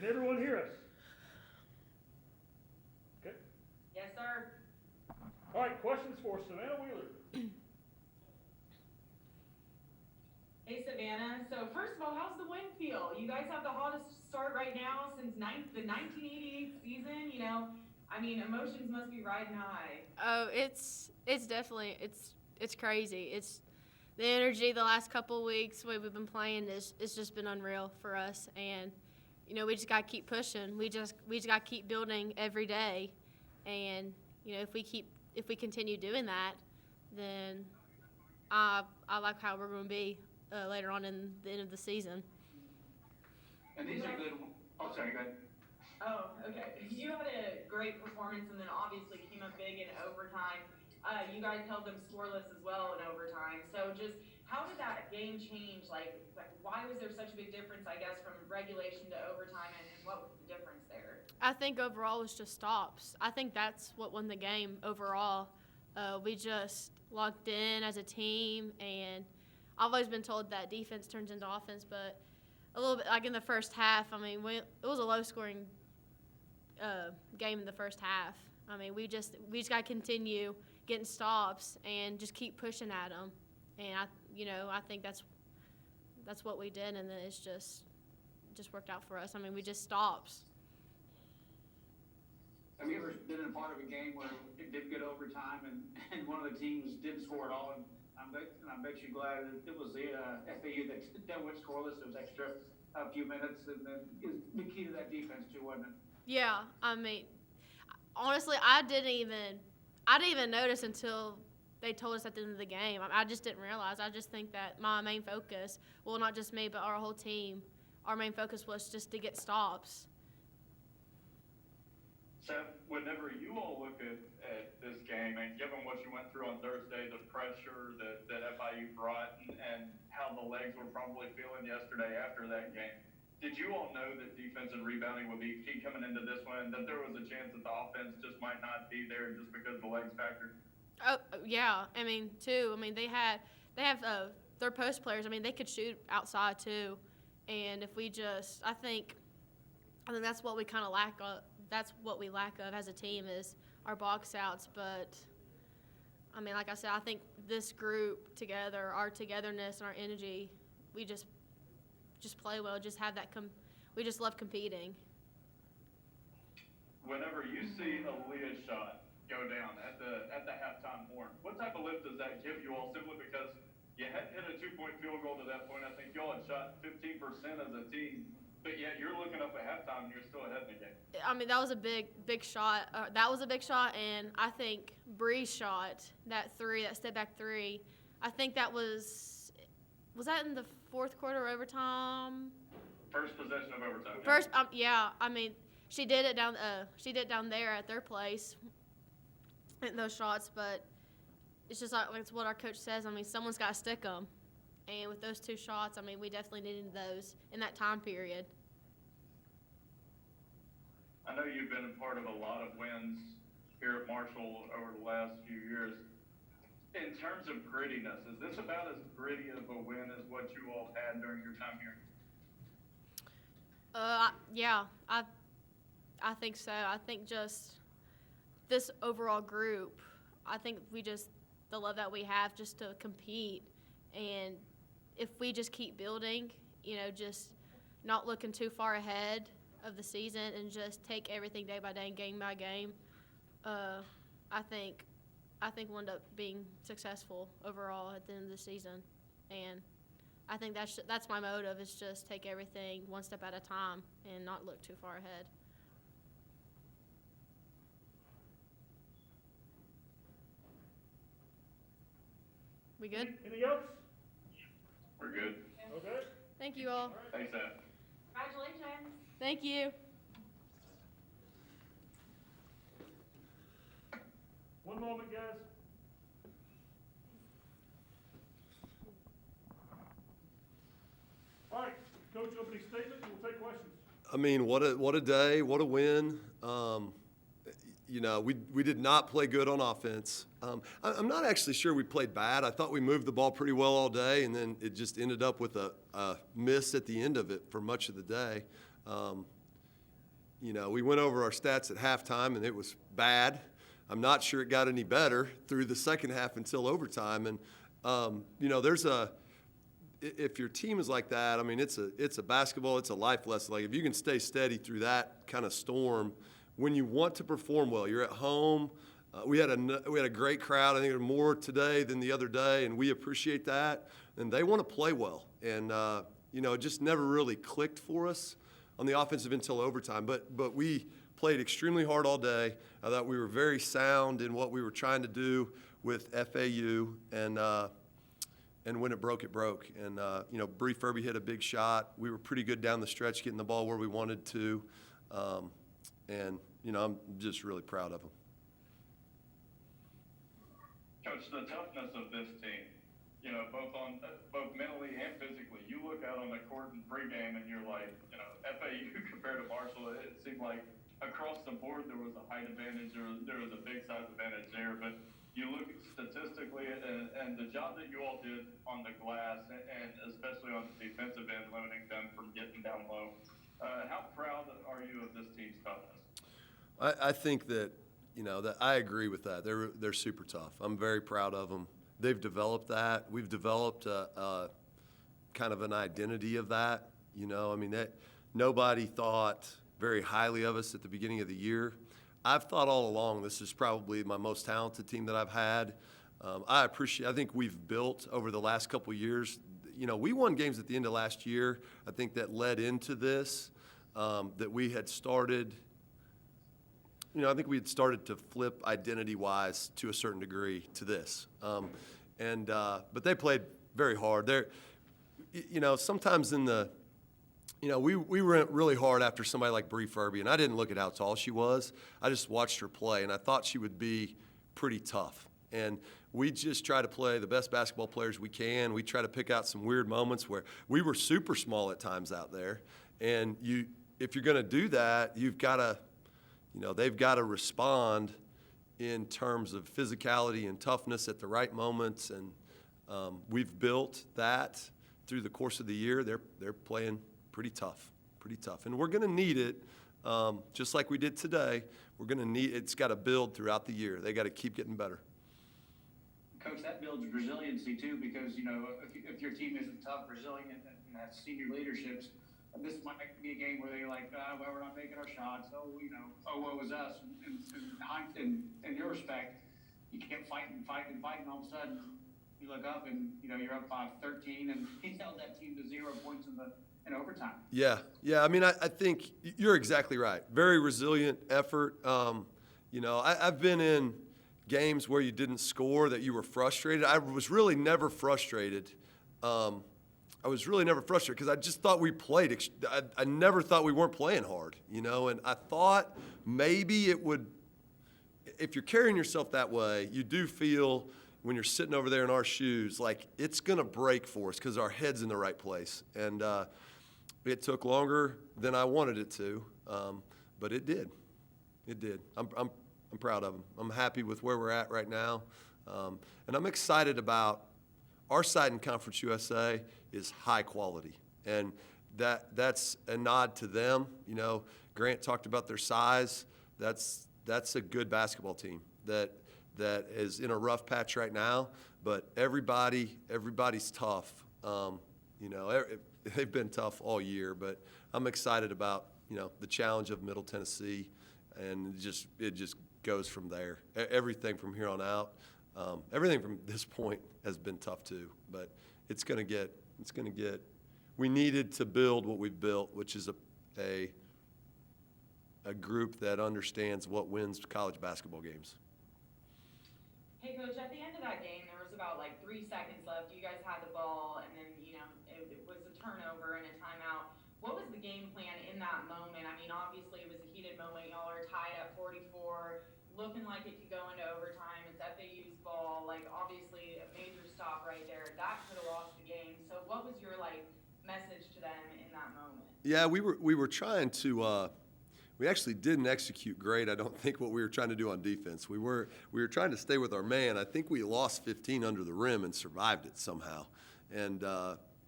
Can everyone hear us? Okay. Yes, sir. All right, questions for Savannah Wheeler. Hey, Savannah. So first of all, how's the wind feel? You guys have the hottest start right now since the 1988 season. I mean, emotions must be riding high. Oh, it's definitely it's crazy. It's the energy the last couple of weeks we've been playing is it's just been unreal for us, and we just got to keep pushing. We just got to keep building every day, and if we continue doing that, then I like how we're going to be later on in the end of the season. And these are good. Oh, sorry, go ahead. Oh, okay. You had a great performance and then obviously came up big in overtime. You guys held them scoreless as well in overtime. So just how did that game change? Like why was there such a big difference, I guess, from regulation to overtime, and what was the difference there? I think overall it was just stops. I think that's what won the game overall. We just locked in as a team, and I've always been told that defense turns into offense, but a little bit like in the first half, I mean, it was a low-scoring game in the first half. I mean, we just got to continue getting stops and just keep pushing at them, and I think that's what we did, and then it's just worked out for us. I mean, we just stops. Have you ever been in a part of a game where it did get overtime and one of the teams didn't score at all? And I bet you're glad it was the FAU that went scoreless. It was extra a few minutes, and then it was the key to that defense too, wasn't it? Yeah, I mean, honestly, I didn't even notice until they told us at the end of the game. I just didn't realize. I just think that my main focus, well, not just me, but our whole team, our main focus was just to get stops. Seth, whenever you all look at this game, and given what you went through on Thursday, the pressure that FIU brought and how the legs were probably feeling yesterday after that game, did you all know that defense and rebounding would be key coming into this one, that there was a chance that the offense just might not be there just because of the legs factor? Oh, yeah. I mean, too. I mean, they have their post players. I mean, they could shoot outside, too. And if we just – I think that's what we kind of lack – that's what we lack of as a team is our box outs. But, I mean, like I said, I think this group together, our togetherness and our energy, we just play well, just have that we just love competing. Whenever you see a Leah shot go down at the halftime horn, what type of lift does that give you all, simply because you had hit a 2-point field goal to that point? I think y'all had shot 15% as a team, but yet you're looking up at halftime and you're still ahead in the game. I mean, that was a big shot. That was a big shot, and I think Bree's shot, that step-back three, I think that was that in the fourth quarter overtime? First possession of overtime. First, yeah. I mean, she did it down there at their place, those shots, but it's just like it's what our coach says. I mean, someone's got to stick them. And with those two shots, I mean, we definitely needed those in that time period. I know you've been a part of a lot of wins here at Marshall over the last few years. In terms of grittiness, is this about as gritty of a win as what you all had during your time here? Yeah, I think so. I think just this overall group, I think the love that we have just to compete, and if we just keep building, just not looking too far ahead of the season and just take everything day by day and game by game, I think we'll end up being successful overall at the end of the season. And I think that's my motive, is just take everything one step at a time and not look too far ahead. We good? Anything else? We're good. Okay. Thank you all. Thanks, Seth. Congratulations. Thank you. One moment, guys. All right, Coach, opening statement, we'll take questions. I mean, what a day, what a win. We did not play good on offense. I'm not actually sure we played bad. I thought we moved the ball pretty well all day, and then it just ended up with a miss at the end of it for much of the day. we went over our stats at halftime, and it was bad. I'm not sure it got any better through the second half until overtime. And, if your team is like that, I mean, it's a basketball, it's a life lesson. Like, if you can stay steady through that kind of storm, when you want to perform well, you're at home. We had a great crowd. I think there were more today than the other day, and we appreciate that. And they want to play well. And, it just never really clicked for us on the offensive until overtime. But we played extremely hard all day. I thought we were very sound in what we were trying to do with FAU. And when it broke, it broke. And, Bree Furby hit a big shot. We were pretty good down the stretch, getting the ball where we wanted to. I'm just really proud of them. Coach, the toughness of this team, both mentally and physically, you look out on the court in pregame and you're like, FAU compared to Marshall, it seemed like across the board there was a height advantage, there was a big size advantage there, but you look statistically and the job that you all did on the glass and especially on the defensive end, limiting them from getting down low. How proud are you of this team's toughness? I think that, that I agree with that. They're super tough. I'm very proud of them. They've developed that. We've developed a kind of an identity of that. Nobody thought very highly of us at the beginning of the year. I've thought all along this is probably my most talented team that I've had. I think we've built over the last couple of years. We won games at the end of last year. I think that led into this, that we had started. I think we had started to flip identity-wise to a certain degree to this. But they played very hard. Sometimes in the, we went really hard after somebody like Bree Furby, and I didn't look at how tall she was. I just watched her play, and I thought she would be pretty tough. And we just try to play the best basketball players we can. We try to pick out some weird moments where we were super small at times out there. And if you're going to do that, you've got to, they've got to respond in terms of physicality and toughness at the right moments. And we've built that through the course of the year. They're playing pretty tough. And we're going to need it, just like we did today. It's got to build throughout the year. They got to keep getting better. Coach, that builds resiliency too, because, if your team isn't tough, resilient, and has senior leaderships, this might be a game where they're like, well, we're not making our shots. What was us? And in your respect, you kept fighting, and all of a sudden you look up and, you're up by 13, and he held that team to 0 points in overtime. Yeah. I mean, I think you're exactly right. Very resilient effort. I've been in games where you didn't score that you were frustrated. I was really never frustrated. Because I just thought we played. I never thought we weren't playing hard, and I thought maybe it would. If you're carrying yourself that way, you do feel when you're sitting over there in our shoes like it's going to break for us because our head's in the right place. And it took longer than I wanted it to, but it did. It did. I'm proud of them. I'm happy with where we're at right now, and I'm excited about our side in Conference USA is high quality, and that's a nod to them. Grant talked about their size. That's a good basketball team that is in a rough patch right now, but everybody's tough. They've been tough all year, but I'm excited about the challenge of Middle Tennessee, and it just goes from there. Everything from here on out, everything from this point has been tough too, but it's going to get. We needed to build what we've built, which is a group that understands what wins college basketball games. Hey, Coach, at the end of that game, there was about 3 seconds left. You guys had the ball, and then, it was a turnover and a timeout. What was the game plan in that moment? I mean, obviously, it was a heated moment. Y'all are tied at 44, looking like it could go into overtime. It's FAU's ball. Obviously, a major stop right there. That could have lost the game. So what was your, message to them in that moment? Yeah, we were trying to we actually didn't execute great, I don't think, what we were trying to do on defense. We were trying to stay with our man. I think we lost 15 under the rim and survived it somehow. And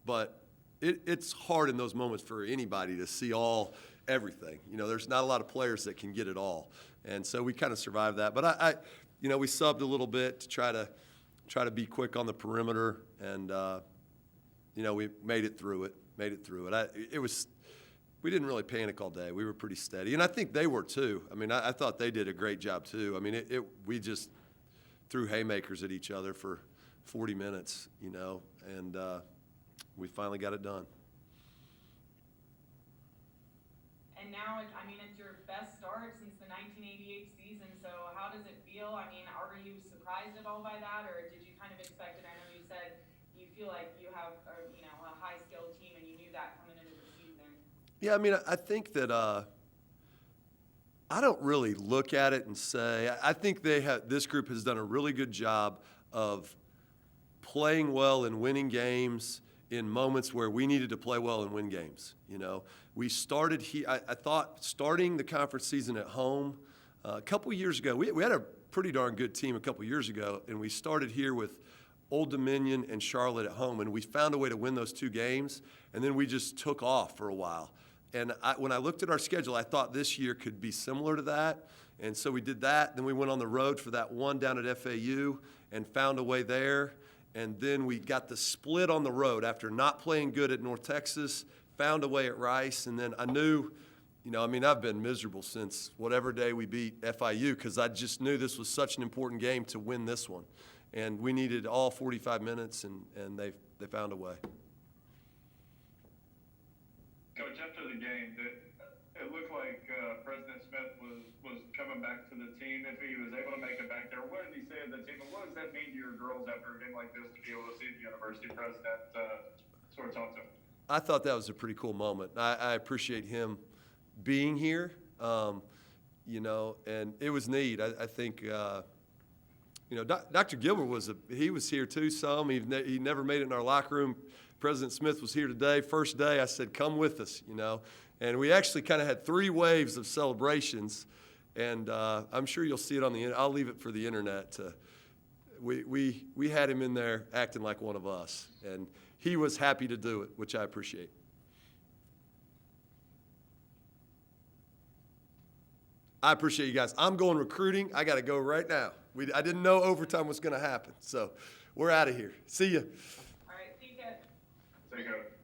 but it's hard in those moments for anybody to see everything. You know, there's not a lot of players that can get it all. And so we kind of survived that. But you know, we subbed a little bit to try to be quick on the perimeter, and you know, we made it through it. We didn't really panic all day. We were pretty steady, and I think they were too. I mean, I thought they did a great job too. I mean, we just threw haymakers at each other for 40 minutes, you know, and we finally got it done. And now, I mean, it's your best start since the 1988 season, so how does it feel? I mean, are you surprised at all by that, or did you kind of expect it? I know you said you feel like you have, you know, a high-skilled team, and you knew that coming into the season. Yeah, I mean, I think that I don't really look at it and say, I think this group has done a really good job of playing well and winning games in moments where we needed to play well and win games. You know, we started here. I thought starting the conference season at home a couple years ago, we had a pretty darn good team a couple years ago, and we started here with Old Dominion and Charlotte at home, and we found a way to win those 2 games, and then we just took off for a while. And when I looked at our schedule, I thought this year could be similar to that, and so we did that. Then we went on the road for that one down at FAU and found a way there. And then we got the split on the road after not playing good at North Texas, found a way at Rice, and then I knew, you know, I mean, I've been miserable since whatever day we beat FIU because I just knew this was such an important game to win this one. And we needed all 45 minutes, and they found a way. Coach, after the game, it looked like President Smith was coming back to the team if he was able to make it back there. What did he say to the team, and what does that mean to your girls after a game like this to be able to see the university president sort of talk to them? I thought that was a pretty cool moment. I appreciate him being here, you know, and it was neat. I think, you know, Dr. Gilbert he was here too some. He never made it in our locker room. President Smith was here today. First day, I said, come with us, you know. And we actually kind of had 3 waves of celebrations, and I'm sure you'll see it on I'll leave it for the internet. We had him in there acting like one of us, and he was happy to do it, which I appreciate. I appreciate you guys. I'm going recruiting. I got to go right now. I didn't know overtime was going to happen, so we're out of here. See ya. All right, see you guys. Take care.